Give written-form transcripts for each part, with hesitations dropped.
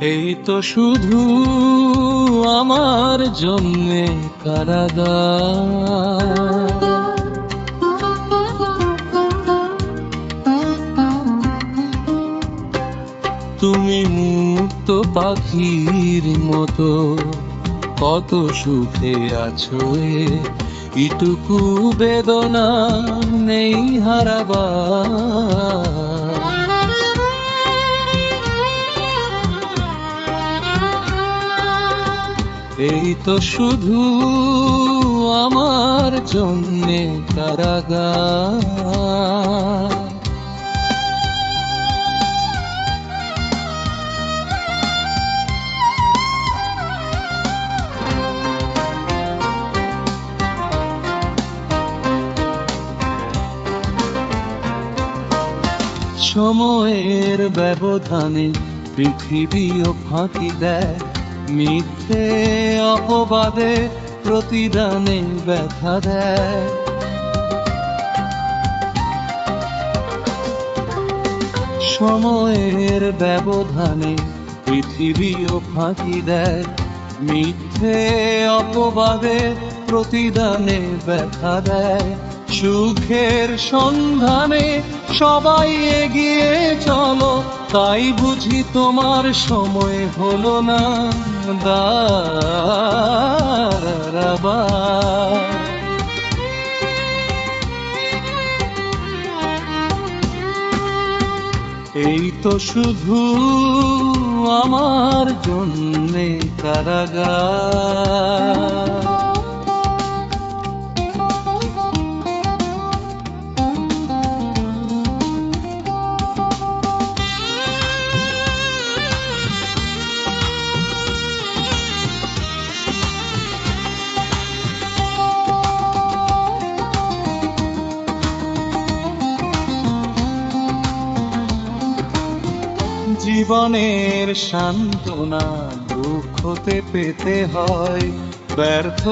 এই তো শুধু আমার জন্যে কারাগার। তুমি মুক্ত পাখির মতো কত সুখে আছো, এটুকু বেদনা নেই হারাবার। এই তো শুধু আমার জন্যে কারাগার। সময়ের ব্যবধানে পৃথিবীও ফাঁকি দেয়, মিথ্যে অপবাদে প্রতিদানে ব্যথা দেয়। সময়ের ব্যবধানে পৃথিবীও ফাঁকি দেয়, মিথ্যে অপবাদে প্রতিদানে ব্যথা দেয়। সুখের সন্ধানে সবাই এগিয়ে চলো, তাই বুঝি তোমার সময় হলো না দাঁড়াবার। এই তো শুধু আমার জন্যে কারাগার। জীবনের সান্ত্বনা দুঃখতে পেতে হয়, ব্যর্থ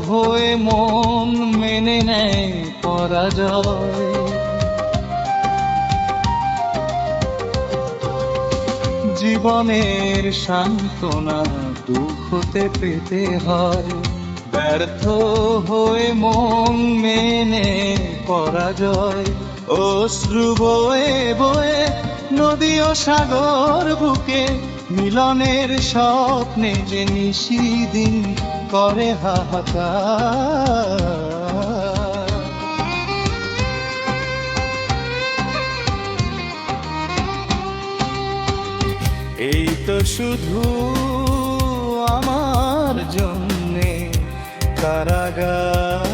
হয়ে মন মেনে নেয় পরাজয়। জীবনের সান্ত্বনা দুঃখতে পেতে হয়, ব্যর্থ হয়ে মন মেনে পরাজয়। অশ্রু বয়ে বয়ে নদী ও সাগর বুকে মিলনের স্বপ্নে যে নিশিদিন করে হাহাকার। এই তো শুধু আমার জন্যে কারাগার।